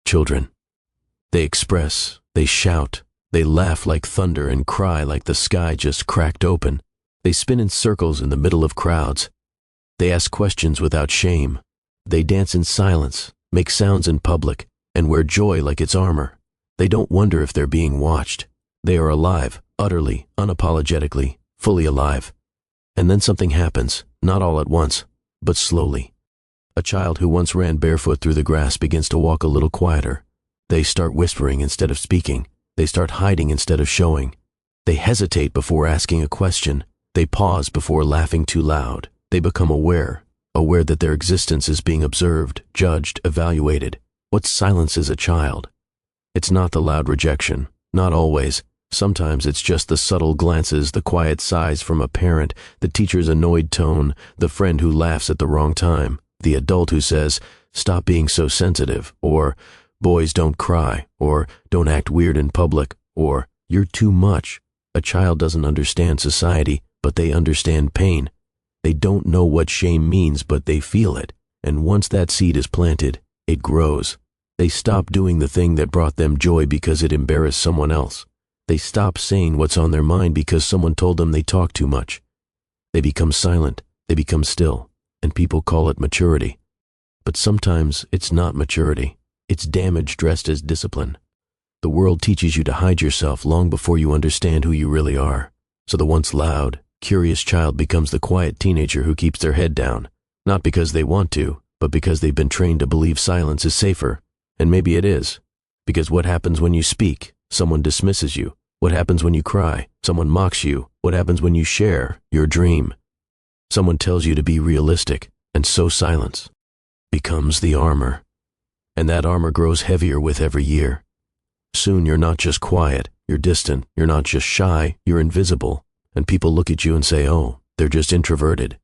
Children. They express, they shout, they laugh like thunder and cry like the sky just cracked open. They spin in circles in the middle of crowds. They ask questions without shame. They dance in silence, make sounds in public, and wear joy like its armor. They don't wonder if they're being watched. They are alive, utterly, unapologetically, fully alive. And then something happens, not all at once, but slowly. A child who once ran barefoot through the grass begins to walk a little quieter. They start whispering instead of speaking. They start hiding instead of showing. They hesitate before asking a question. They pause before laughing too loud. They become aware that their existence is being observed, judged, evaluated. What silences a child? It's not the loud rejection, not always. Sometimes it's just the subtle glances, the quiet sighs from a parent, the teacher's annoyed tone, the friend who laughs at the wrong time, the adult who says, "Stop being so sensitive," or "Boys don't cry," or "Don't act weird in public," or "You're too much." A child doesn't understand society, but they understand pain. They don't know what shame means, but they feel it. And once that seed is planted, it grows. They stop doing the thing that brought them joy because it embarrassed someone else. They stop saying what's on their mind because someone told them they talk too much. They become silent, they become still, and people call it maturity. But sometimes it's not maturity. It's damage dressed as discipline. The world teaches you to hide yourself long before you understand who you really are. So the once loud, curious child becomes the quiet teenager who keeps their head down, not because they want to, but because they've been trained to believe silence is safer. And maybe it is. Because what happens when you speak? Someone dismisses you. What happens when you cry? Someone mocks you. What happens when you share your dream? Someone tells you to be realistic, and so silence becomes the armor. And that armor grows heavier with every year. Soon you're not just quiet, you're distant, you're not just shy, you're invisible. And people look at you and say, "Oh, they're just introverted."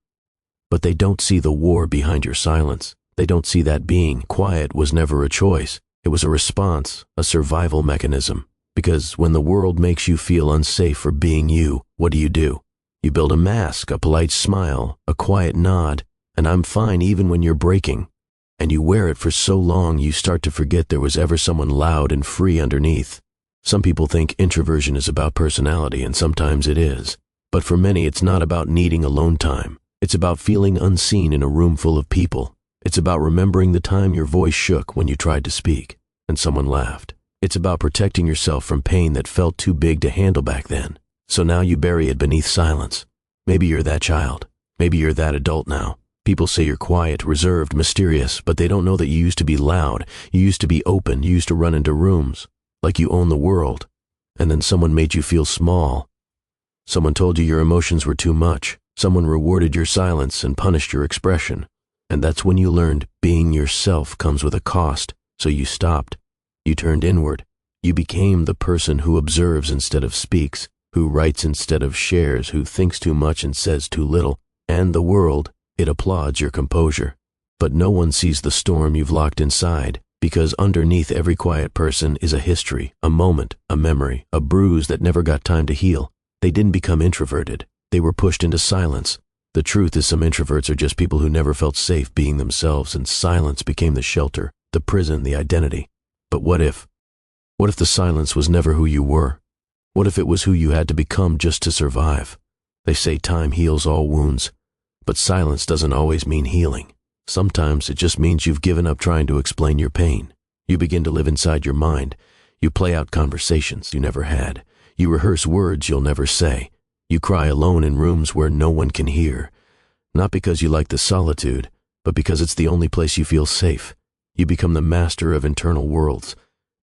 But they don't see the war behind your silence. They don't see that being quiet was never a choice. It was a response, a survival mechanism. Because when the world makes you feel unsafe for being you, what do? You build a mask, a polite smile, a quiet nod, and "I'm fine" even when you're breaking. And you wear it for so long you start to forget there was ever someone loud and free underneath. Some people think introversion is about personality, and sometimes it is. But for many, it's not about needing alone time. It's about feeling unseen in a room full of people. It's about remembering the time your voice shook when you tried to speak, and someone laughed. It's about protecting yourself from pain that felt too big to handle back then. So now you bury it beneath silence. Maybe you're that child. Maybe you're that adult now. People say you're quiet, reserved, mysterious, but they don't know that you used to be loud. You used to be open. You used to run into rooms like you own the world. And then someone made you feel small. Someone told you your emotions were too much. Someone rewarded your silence and punished your expression. And that's when you learned being yourself comes with a cost. So you stopped. You turned inward. You became the person who observes instead of speaks, who writes instead of shares, who thinks too much and says too little. And the world, it applauds your composure. But no one sees the storm you've locked inside, because underneath every quiet person is a history, a moment, a memory, a bruise that never got time to heal. They didn't become introverted. They were pushed into silence. The truth is some introverts are just people who never felt safe being themselves, and silence became the shelter, the prison, the identity. But what if? What if the silence was never who you were? What if it was who you had to become just to survive? They say time heals all wounds. But silence doesn't always mean healing. Sometimes it just means you've given up trying to explain your pain. You begin to live inside your mind. You play out conversations you never had. You rehearse words you'll never say. You cry alone in rooms where no one can hear. Not because you like the solitude, but because it's the only place you feel safe. You become the master of internal worlds.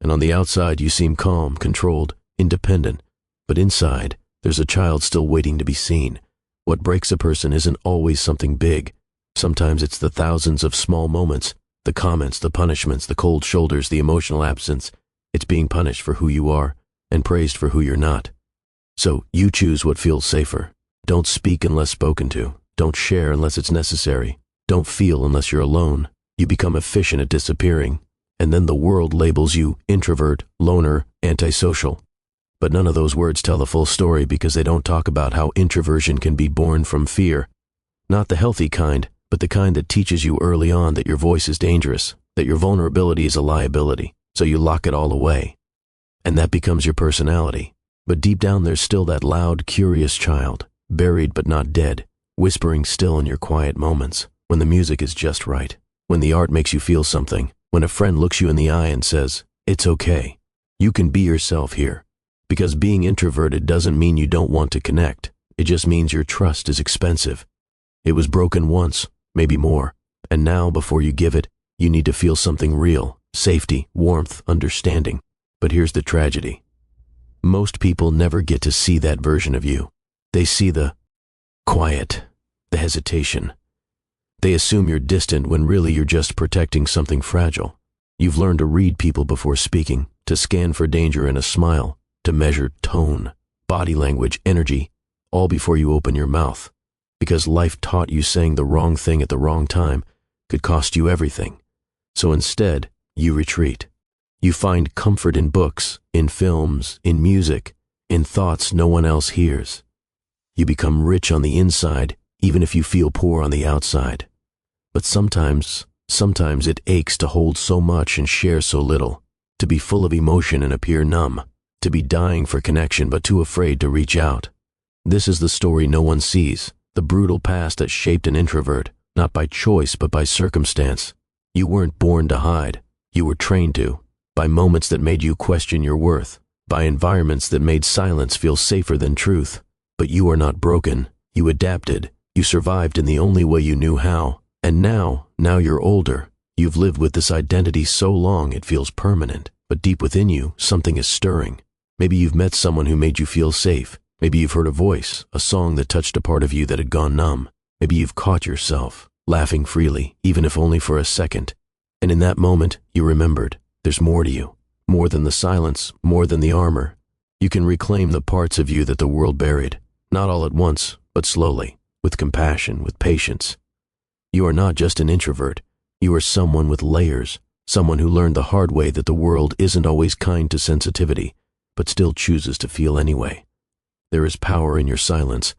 And on the outside you seem calm, controlled, independent. But inside, there's a child still waiting to be seen. What breaks a person isn't always something big. Sometimes it's the thousands of small moments, the comments, the punishments, the cold shoulders, the emotional absence. It's being punished for who you are and praised for who you're not. So you choose what feels safer. Don't speak unless spoken to. Don't share unless it's necessary. Don't feel unless you're alone. You become efficient at disappearing. And then the world labels you introvert, loner, antisocial. But none of those words tell the full story because they don't talk about how introversion can be born from fear. Not the healthy kind, but the kind that teaches you early on that your voice is dangerous, that your vulnerability is a liability. so you lock it all away. And that becomes your personality. But deep down there's still that loud, curious child, buried but not dead, whispering still in your quiet moments, when the music is just right, when the art makes you feel something, when a friend looks you in the eye and says, "It's okay. You can be yourself here." Because being introverted doesn't mean you don't want to connect. It just means your trust is expensive. It was broken once, maybe more, and now before you give it, you need to feel something real, safety, warmth, understanding. But here's the tragedy. Most people never get to see that version of you. They see the quiet, the hesitation. They assume you're distant when really you're just protecting something fragile. You've learned to read people before speaking, to scan for danger in a smile, to measure tone, body language, energy, all before you open your mouth. Because life taught you saying the wrong thing at the wrong time could cost you everything. So instead, you retreat. You find comfort in books, in films, in music, in thoughts no one else hears. You become rich on the inside, even if you feel poor on the outside. But sometimes it aches to hold so much and share so little, to be full of emotion and appear numb, to be dying for connection but too afraid to reach out. This is the story no one sees, the brutal past that shaped an introvert, not by choice but by circumstance. You weren't born to hide, you were trained to. By moments that made you question your worth, by environments that made silence feel safer than truth. But you are not broken. You adapted. You survived in the only way you knew how. And now you're older. You've lived with this identity so long it feels permanent. But deep within you, something is stirring. Maybe you've met someone who made you feel safe. Maybe you've heard a voice, a song that touched a part of you that had gone numb. Maybe you've caught yourself, laughing freely, even if only for a second. And in that moment, you remembered. There's more to you, more than the silence, more than the armor. You can reclaim the parts of you that the world buried, not all at once, but slowly, with compassion, with patience. You are not just an introvert. You are someone with layers, someone who learned the hard way that the world isn't always kind to sensitivity, but still chooses to feel anyway. There is power in your silence,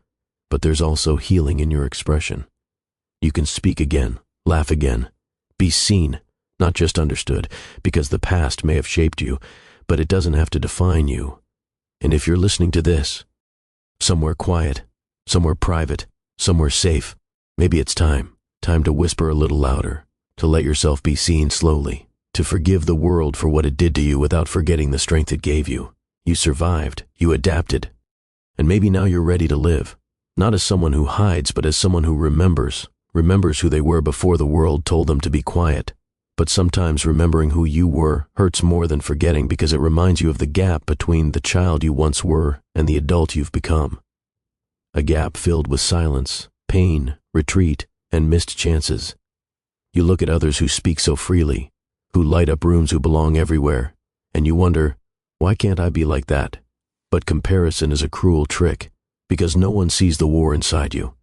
but there's also healing in your expression. You can speak again, laugh again, be seen, not just understood, because the past may have shaped you, but it doesn't have to define you. And if you're listening to this, somewhere quiet, somewhere private, somewhere safe, maybe it's time to whisper a little louder, to let yourself be seen slowly, to forgive the world for what it did to you without forgetting the strength it gave you. You survived, you adapted, and maybe now you're ready to live, not as someone who hides, but as someone who remembers who they were before the world told them to be quiet. But sometimes remembering who you were hurts more than forgetting because it reminds you of the gap between the child you once were and the adult you've become. A gap filled with silence, pain, retreat, and missed chances. You look at others who speak so freely, who light up rooms, who belong everywhere, and you wonder, why can't I be like that? But comparison is a cruel trick, because no one sees the war inside you.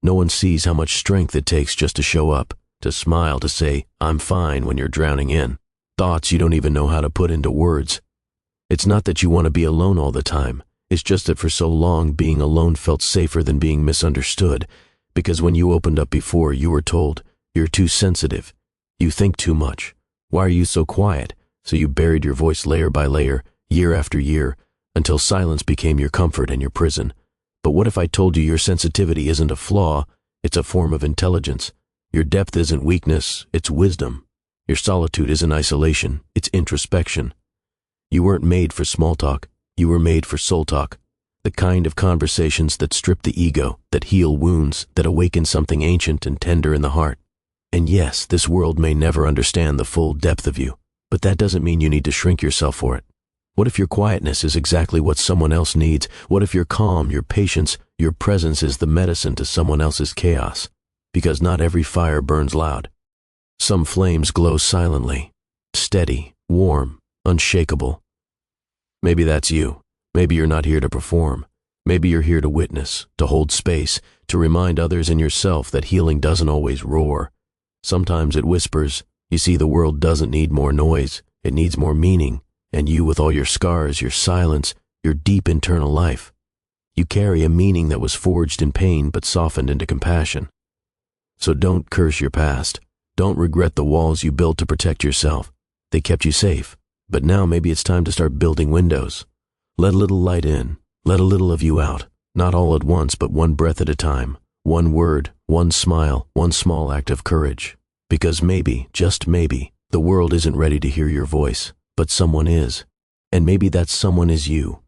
No one sees how much strength it takes just to show up, to smile, to say, "I'm fine," when you're drowning in thoughts you don't even know how to put into words. It's not that you want to be alone all the time. It's just that for so long, being alone felt safer than being misunderstood, because when you opened up before, you were told, "You're too sensitive. You think too much. Why are you so quiet?" So you buried your voice layer by layer, year after year, until silence became your comfort and your prison. But what if I told you your sensitivity isn't a flaw, it's a form of intelligence? Your depth isn't weakness, it's wisdom. Your solitude isn't isolation, it's introspection. You weren't made for small talk, you were made for soul talk. The kind of conversations that strip the ego, that heal wounds, that awaken something ancient and tender in the heart. And yes, this world may never understand the full depth of you, but that doesn't mean you need to shrink yourself for it. What if your quietness is exactly what someone else needs? What if your calm, your patience, your presence is the medicine to someone else's chaos? Because not every fire burns loud. Some flames glow silently, steady, warm, unshakable. Maybe that's you. Maybe you're not here to perform. Maybe you're here to witness, to hold space, to remind others and yourself that healing doesn't always roar. Sometimes it whispers. You see, the world doesn't need more noise. It needs more meaning. And you, with all your scars, your silence, your deep internal life, you carry a meaning that was forged in pain but softened into compassion. So don't curse your past. Don't regret the walls you built to protect yourself. They kept you safe. But now maybe it's time to start building windows. Let a little light in, let a little of you out, not all at once, but one breath at a time, one word, one smile, one small act of courage. Because maybe, just maybe, the world isn't ready to hear your voice, but someone is. And maybe that someone is you.